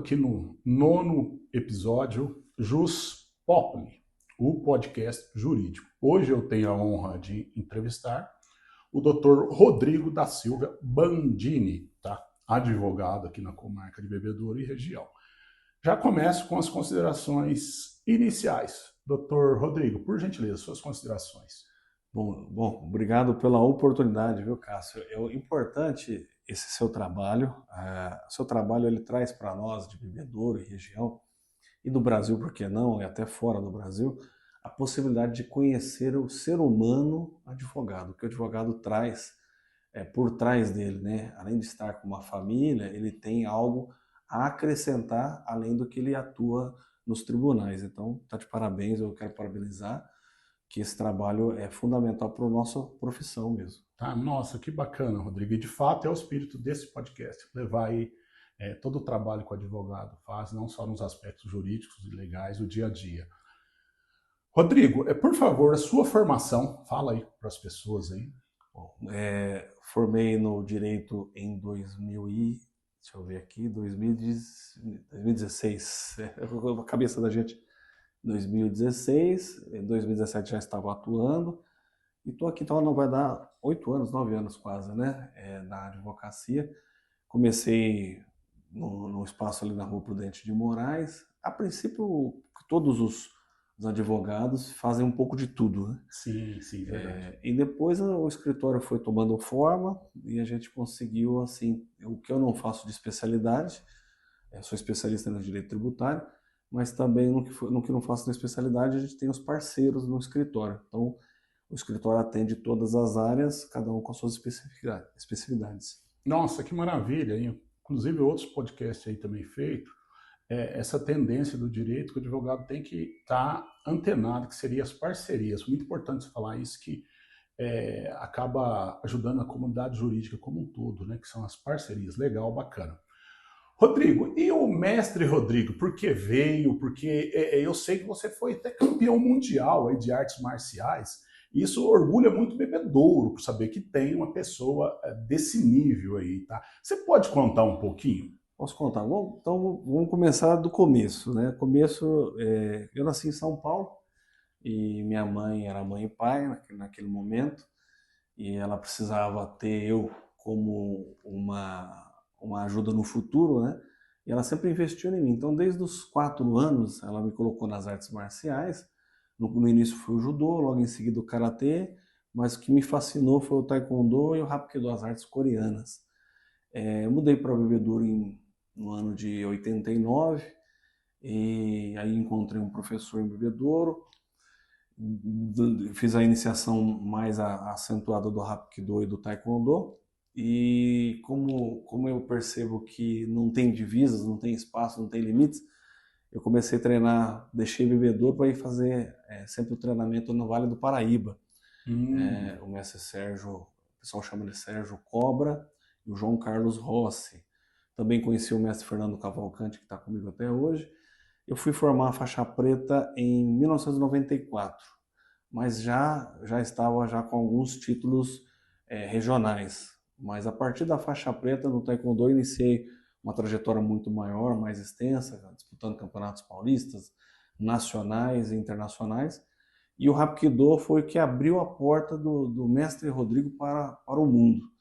aqui no nono episódio Jus Populi, o podcast jurídico. Hoje eu tenho a honra de entrevistar o Dr. Rodrigo da Silva Bandini, tá? Advogado aqui na comarca de Bebedouro e região. Já começo com as considerações iniciais. Dr. Rodrigo, por gentileza, suas considerações. Bom, obrigado pela oportunidade, viu, Cássio? É importante esse seu trabalho. Seu trabalho ele traz para nós de Bebedouro e região, e do Brasil, por que não, e até fora do Brasil, a possibilidade de conhecer o ser humano advogado, que o advogado traz por trás dele, né? Além de estar com uma família, ele tem algo a acrescentar, além do que ele atua nos tribunais. Então, tá de parabéns, eu quero parabenizar, que esse trabalho é fundamental para a nossa profissão mesmo. Tá? Nossa, que bacana, Rodrigo. E de fato é o espírito desse podcast, levar aí todo o trabalho que o advogado faz, não só nos aspectos jurídicos e legais, o dia a dia. Rodrigo, por favor, a sua formação, fala aí para as pessoas aí. Bom, formei no Direito em 2016, a cabeça da gente, 2016, em 2017 já estava atuando, e estou aqui, então vai dar 8 anos, 9 anos quase, né, na advocacia. Comecei no espaço ali na Rua Prudente de Moraes. A princípio, todos os advogados fazem um pouco de tudo, né? Sim, verdade. E depois o escritório foi tomando forma e a gente conseguiu, assim, o que eu não faço de especialidade, sou especialista no direito tributário, mas também no que não faço na especialidade, a gente tem os parceiros no escritório. Então, o escritório atende todas as áreas, cada um com as suas especificidades. Nossa, que maravilha, hein? Inclusive outros podcasts aí também feitos, essa tendência do direito que o advogado tem que estar antenado, que seria as parcerias. Muito importante você falar isso, que acaba ajudando a comunidade jurídica como um todo, né? Que são as parcerias. Legal, bacana. Rodrigo, e o mestre Rodrigo, por que veio? Porque eu sei que você foi até campeão mundial aí de artes marciais. E isso orgulha muito Bebedouro, por saber que tem uma pessoa desse nível aí, tá? Você pode contar um pouquinho? Posso contar? Bom, então vamos começar do começo, né? Eu nasci em São Paulo e minha mãe era mãe e pai naquele momento, e ela precisava ter eu como uma ajuda no futuro, né? E ela sempre investiu em mim. Então, desde os 4 anos, ela me colocou nas artes marciais. No início foi o judô, logo em seguida o karatê, mas o que me fascinou foi o taekwondo e o hapkido, as artes coreanas. Eu mudei para Bebedouro no ano de 89, e aí encontrei um professor em Bebedouro, fiz a iniciação mais acentuada do hapkido e do taekwondo, e como eu percebo que não tem divisas, não tem espaço, não tem limites, eu comecei a treinar, deixei Bebedouro para ir fazer sempre o treinamento no Vale do Paraíba. O mestre Sérgio, o pessoal chama de Sérgio Cobra, e o João Carlos Rossi. Também conheci o mestre Fernando Cavalcante, que está comigo até hoje. Eu fui formar a faixa preta em 1994, mas já estava já com alguns títulos regionais. Mas a partir da faixa preta no Taekwondo, eu iniciei uma trajetória muito maior, mais extensa, disputando campeonatos paulistas, nacionais e internacionais. E o Hapkido foi o que abriu a porta do mestre Rodrigo para o mundo.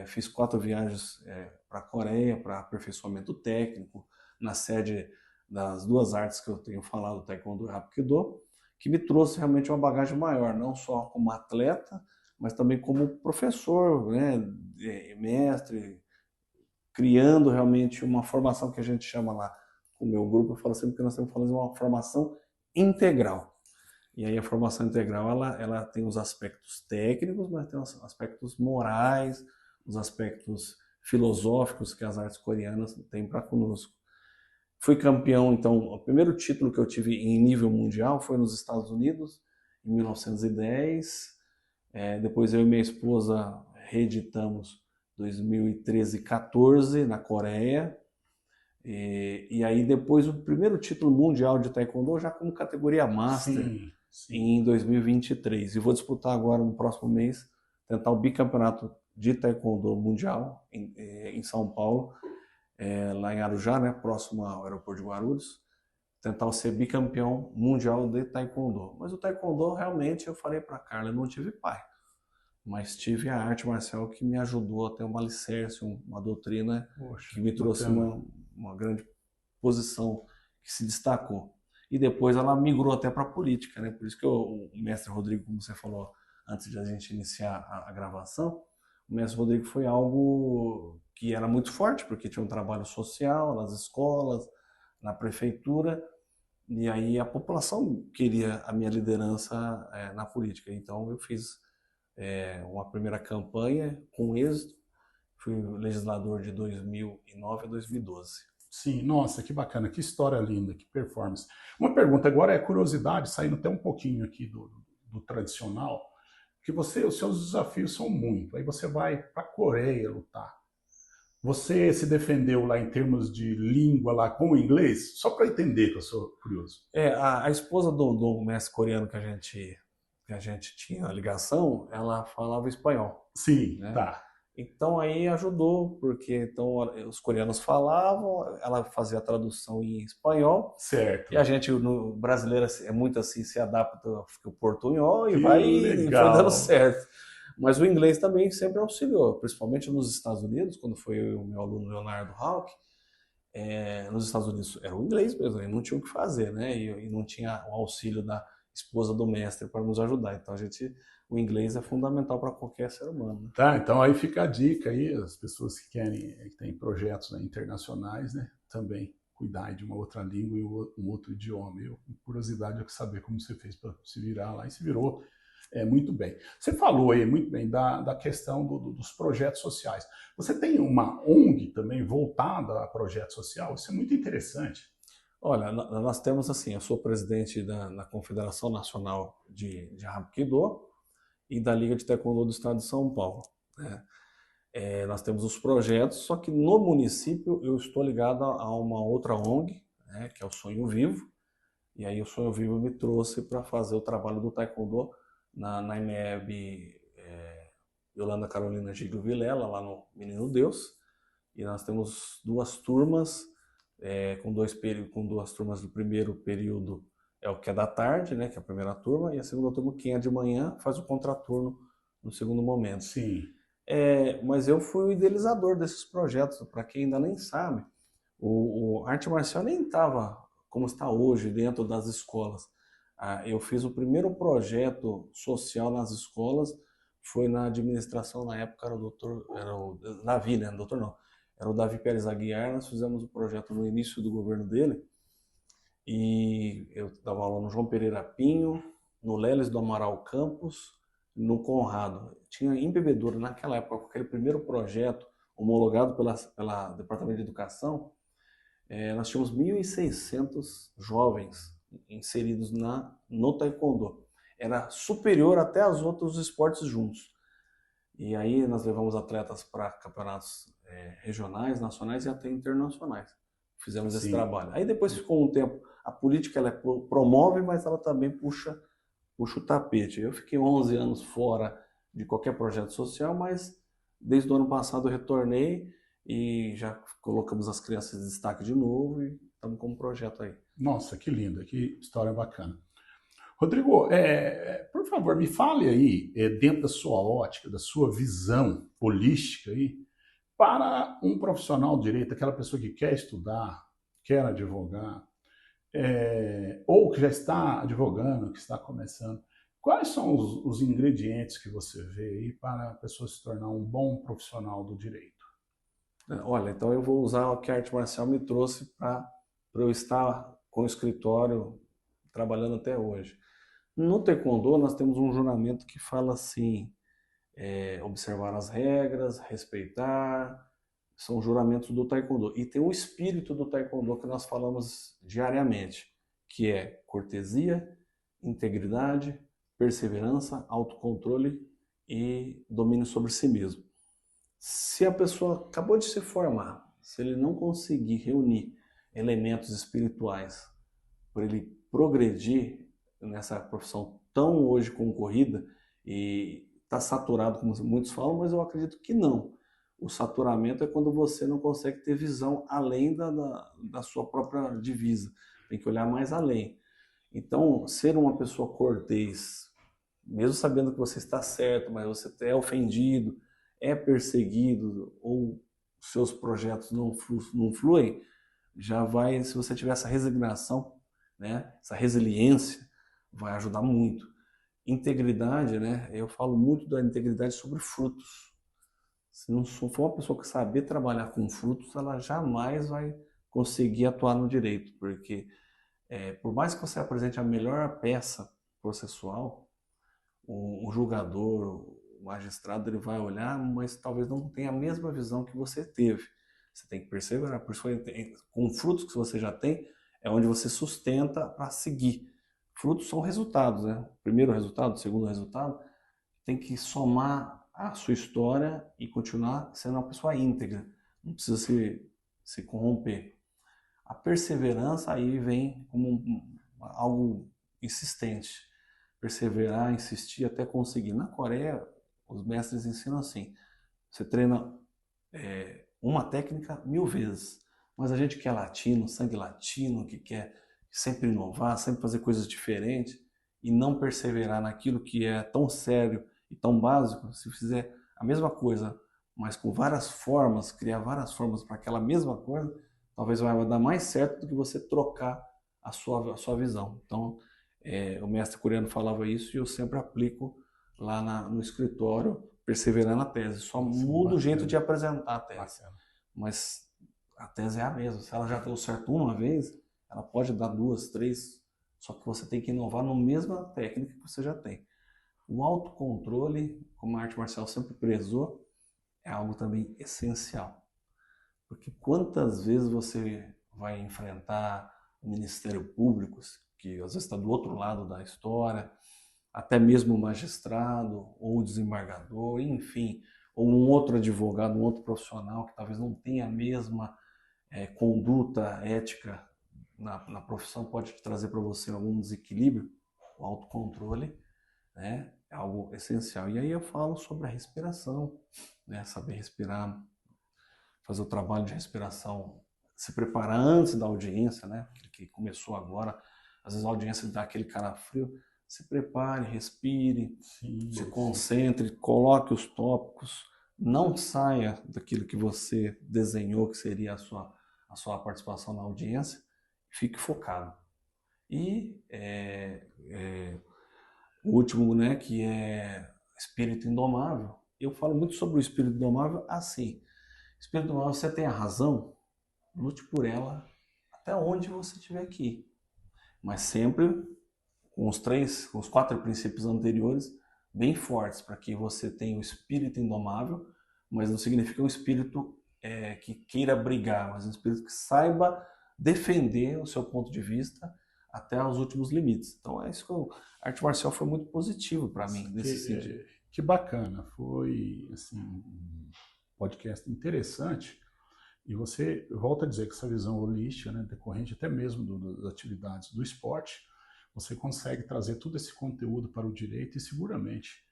Fiz 4 viagens para a Coreia, para aperfeiçoamento técnico, na sede das 2 artes que eu tenho falado, Taekwondo e Hapkido, que me trouxe realmente uma bagagem maior, não só como atleta, mas também como professor, né, mestre, criando realmente uma formação que a gente chama lá, com o meu grupo, eu falo sempre que nós temos que fazer uma formação integral. E aí a formação integral, ela tem os aspectos técnicos, mas tem os aspectos morais, os aspectos filosóficos que as artes coreanas têm para conosco. Fui campeão, então, o primeiro título que eu tive em nível mundial foi nos Estados Unidos, em 1910. Depois eu e minha esposa reeditamos 2013 e 14 na Coreia. E aí depois o primeiro título mundial de Taekwondo já como categoria Master. Sim. Em 2023. E vou disputar agora no próximo mês, tentar o bicampeonato de Taekwondo mundial em São Paulo. lá em Arujá, né, próximo ao aeroporto de Guarulhos, tentar ser bicampeão mundial de taekwondo. Mas o taekwondo, realmente, eu falei para a Carla, eu não tive pai, mas tive a arte marcial que me ajudou a ter um alicerce, uma doutrina Poxa, que me trouxe uma grande posição, que se destacou. E depois ela migrou até para a política, né? Por isso que o mestre Rodrigo, como você falou antes de a gente iniciar a gravação, o mestre Rodrigo foi algo que era muito forte, porque tinha um trabalho social nas escolas, na prefeitura, e aí a população queria a minha liderança na política. Então eu fiz uma primeira campanha com êxito, fui legislador de 2009 a 2012. Sim, nossa, que bacana, que história linda, que performance. Uma pergunta agora é curiosidade, saindo até um pouquinho aqui do tradicional, que os seus desafios são muito. Aí você vai para a Coreia lutar. Você se defendeu lá em termos de língua lá com o inglês? Só para entender, que eu sou curioso. A esposa do mestre coreano que a gente tinha ligação, ela falava espanhol, Sim, né? tá. Então aí ajudou, porque então os coreanos falavam, ela fazia a tradução em espanhol, e a Certo. gente, no brasileiro, é muito assim, se adapta ao portunhol e Que vai e foi dando legal. certo. Mas o inglês também sempre auxiliou, principalmente nos Estados Unidos, quando foi o meu aluno Leonardo Hawk, nos Estados Unidos era o inglês mesmo, e não tinha o que fazer, né? E não tinha o auxílio da esposa do mestre para nos ajudar. Então o inglês é fundamental para qualquer ser humano, né? Tá, então aí fica a dica aí, as pessoas que querem, que têm projetos, né, internacionais, né, também cuidar de uma outra língua e um outro idioma. Eu, com curiosidade, eu quero saber como você fez para se virar lá, e se virou muito bem. Você falou aí muito bem da questão dos projetos sociais. Você tem uma ONG também voltada a projeto social? Isso é muito interessante. Olha, nós temos assim, eu sou presidente da Confederação Nacional de Hapkido e da Liga de Taekwondo do Estado de São Paulo, né? Nós temos os projetos, só que no município eu estou ligado a uma outra ONG, né, que é o Sonho Vivo, e aí o Sonho Vivo me trouxe para fazer o trabalho do Taekwondo na IMEB Yolanda Carolina Giglio Vilela, lá no Menino Deus, e nós temos duas turmas, com duas turmas do primeiro período é o que é da tarde, né, que é a primeira turma, e a segunda turma, quem é de manhã, faz o contraturno no segundo momento. Sim. Mas eu fui o idealizador desses projetos, para quem ainda nem sabe, o arte marcial nem estava como está hoje dentro das escolas. Eu fiz o primeiro projeto social nas escolas, foi na administração, na época era o Davi, né? Doutor não, era o Davi Pérez Aguiar. Nós fizemos o projeto no início do governo dele, e eu dava aula no João Pereira Pinho, no Leles do Amaral Campos, no Conrado. Tinha em Bebedouro, naquela época, com aquele primeiro projeto homologado pela Departamento de Educação, nós tínhamos 1.600 jovens inseridos no Taekwondo. Era superior até aos outros esportes juntos. E aí nós levamos atletas para campeonatos regionais, nacionais e até internacionais. Fizemos esse trabalho. Aí depois ficou um tempo, a política ela promove, mas ela também puxa o tapete. Eu fiquei 11 anos fora de qualquer projeto social, mas desde o ano passado eu retornei e já colocamos as crianças em destaque de novo e estamos com um projeto aí. Nossa, que linda, que história bacana. Rodrigo, por favor, me fale aí, dentro da sua ótica, da sua visão holística aí, para um profissional de direito, aquela pessoa que quer estudar, quer advogar, ou que já está advogando, que está começando, quais são os ingredientes que você vê aí para a pessoa se tornar um bom profissional do direito? Olha, então eu vou usar o que a arte marcial me trouxe para eu estar com o escritório trabalhando até hoje. No Taekwondo, nós temos um juramento que fala assim, observar as regras, respeitar, são juramentos do Taekwondo. E tem um espírito do Taekwondo que nós falamos diariamente, que é cortesia, integridade, perseverança, autocontrole e domínio sobre si mesmo. Se a pessoa acabou de se formar, se ele não conseguir reunir elementos espirituais para ele progredir nessa profissão tão hoje concorrida, e está saturado, como muitos falam, mas eu acredito que não. O saturamento é quando você não consegue ter visão além da sua própria divisa. Tem que olhar mais além. Então, ser uma pessoa cortês, mesmo sabendo que você está certo, mas você é ofendido, é perseguido, ou seus projetos não fluem, já vai, se você tiver essa resignação, né, essa resiliência, vai ajudar muito. Integridade, né, eu falo muito da integridade sobre frutos. Se não for uma pessoa que saber trabalhar com frutos, ela jamais vai conseguir atuar no direito, porque por mais que você apresente a melhor peça processual, o julgador, o magistrado, ele vai olhar, mas talvez não tenha a mesma visão que você teve. Você tem que perseverar, por isso com frutos que você já tem, é onde você sustenta para seguir. Frutos são resultados, né? Primeiro resultado, segundo resultado, tem que somar a sua história e continuar sendo uma pessoa íntegra. Não precisa se corromper. A perseverança aí vem como algo insistente. Perseverar, insistir até conseguir. Na Coreia, os mestres ensinam assim: você treina uma técnica 1000 vezes, mas a gente que é latino, sangue latino, que quer sempre inovar, sempre fazer coisas diferentes e não perseverar naquilo que é tão sério e tão básico, se fizer a mesma coisa, mas com várias formas, criar várias formas para aquela mesma coisa, talvez vai dar mais certo do que você trocar a sua visão. Então, o mestre coreano falava isso e eu sempre aplico lá no escritório, perseverar na tese. Só muda o jeito de apresentar a tese. Mas a tese é a mesma. Se ela já deu certo uma vez, ela pode dar 2, 3, só que você tem que inovar na mesma técnica que você já tem. O autocontrole, como a arte marcial sempre prezou, é algo também essencial. Porque quantas vezes você vai enfrentar o Ministério Público, que às vezes está do outro lado da história, até mesmo o magistrado, ou o desembargador, enfim, ou um outro advogado, um outro profissional que talvez não tenha a mesma conduta ética na profissão, pode trazer para você algum desequilíbrio. O autocontrole, né, é algo essencial. E aí eu falo sobre a respiração, né, saber respirar, fazer o trabalho de respiração, se preparar antes da audiência, né, que começou agora. Às vezes a audiência dá aquele cara frio. Se prepare, respire, se concentre, coloque os tópicos, não saia daquilo que você desenhou que seria a sua participação na audiência, fique focado. E o último, né, que é espírito indomável. Eu falo muito sobre o espírito indomável assim: espírito indomável, você tem a razão, lute por ela até onde você estiver aqui, mas sempre com os 4 princípios anteriores bem fortes, para que você tenha o espírito indomável, mas não significa um espírito que queira brigar, mas um espírito que saiba defender o seu ponto de vista até os últimos limites. Então é isso que a arte marcial foi muito positivo para mim nesse sentido. Que bacana, foi assim, um podcast interessante. E você volta a dizer que essa visão holística, né, decorrente até mesmo das atividades do esporte, você consegue trazer todo esse conteúdo para o direito e seguramente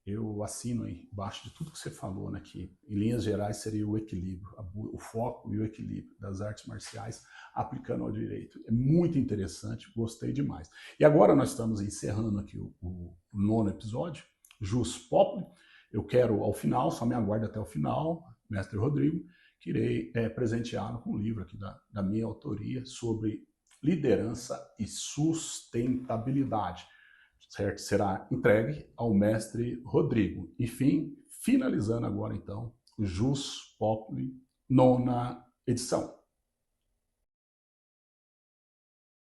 eu assino aí embaixo de tudo que você falou, né, que em linhas gerais seria o equilíbrio, o foco e o equilíbrio das artes marciais aplicando ao direito. É muito interessante, gostei demais. E agora nós estamos encerrando aqui o 9º episódio, Jus Populi. Eu quero ao final, só me aguarde até o final, mestre Rodrigo, que irei presenteá-lo com um livro aqui da minha autoria sobre liderança e sustentabilidade, certo? Será entregue ao mestre Rodrigo. Enfim, finalizando agora então o Jus Populi, 9ª edição.